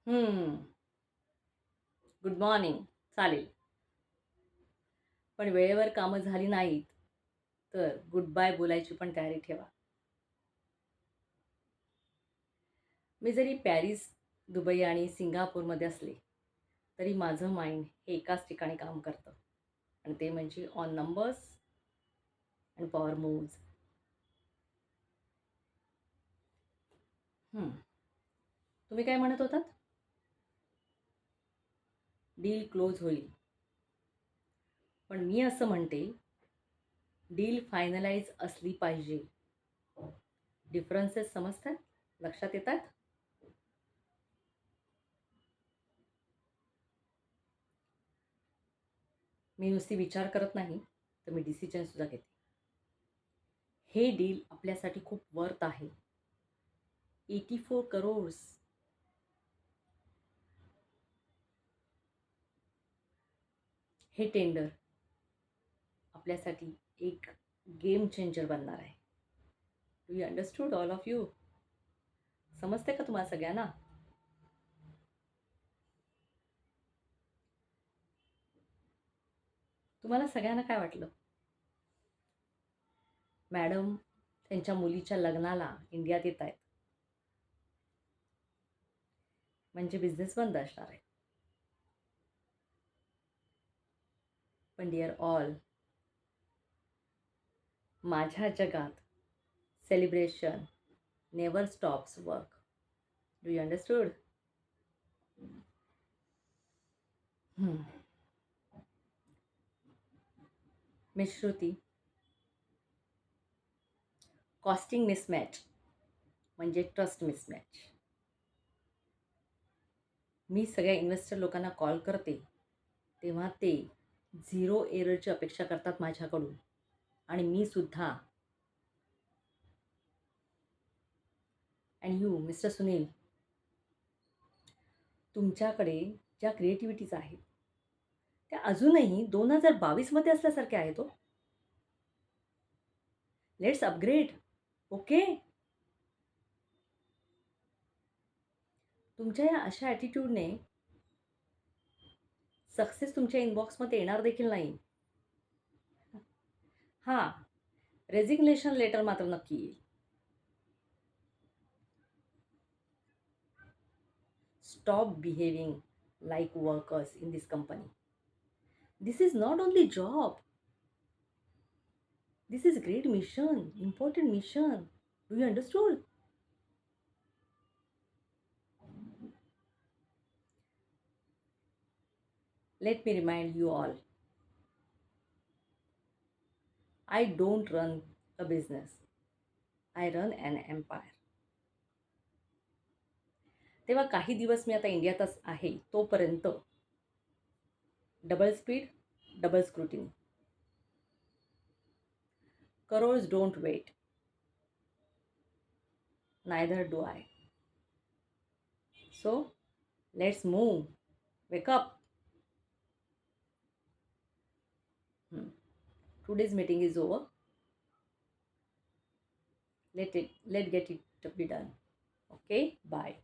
हं. Good morning. चालेल. पण वेळेवर कामं झाली नाहीत, तर गुड बाय बोलायची पण तयारी ठेवा. मी जरी पॅरिस, दुबई आणि सिंगापूरमध्ये असले, तरी माझं माइंड हे एकाच ठिकाणी काम करतं आणि ते म्हणजे on numbers and power moves. हं. तुम्ही काय म्हणत होतात? डील क्लोज होईल. पण मी असं म्हणते, डील फायनलाइज असली पाहिजे. डिफरन्सेस समजतात? लक्षात येतात? मी नुसती विचार करत नाही, तर मी डिसिजनसुद्धा घेते. हे डील आपल्यासाठी खूप वर्थ आहे. 84 करोड्स. हे टेंडर आपल्यासाठी एक गेम चेंजर बनणार आहे. Do you understood all of you? समजते का तुम्हाला सगळ्यांना? तुम्हाला सगळ्यांना काय वाटलं? मॅडम त्यांच्या मुलीच्या लग्नाला इंडियात येत आहेत. म्हणजे बिझनेस बंद असणार आहे. पण डिअर ऑल, माझ्या जगात celebration never stops work. Do you understood? Miss Shruti, costing mismatch म्हणजे ट्रस्ट मिसमॅच. मी सगळ्या इन्व्हेस्टर लोकांना कॉल करते, तेव्हा ते झिरो एररची अपेक्षा करतात माझ्याकडून आणि मी सुद्धा. अँड यू मिस्टर सुनील, तुमच्याकडे ज्या क्रिएटिव्हिटीज आहेत त्या अजूनही 2022 असल्यासारख्या आहेत. Let's upgrade. ओके. तुमच्या या अशा ॲटिट्यूडने सक्सेस तुमच्या इनबॉक्समध्ये येणार देखील नाही. हां, रेझिग्नेशन लेटर मात्र नक्की येईल. Stop behaving like workers in this company. This is not only job. This is great mission, important mission. Do you understood? Let me remind you all, I don't run a business. I run an empire. तेव्हा काही दिवस मी आता इंडियातच आहे, तोपर्यंत double speed, double scrutiny. Crores don't wait. Neither do I. So, let's move. Wake up. Today's meeting is over. Let get it be done. Okay? Bye.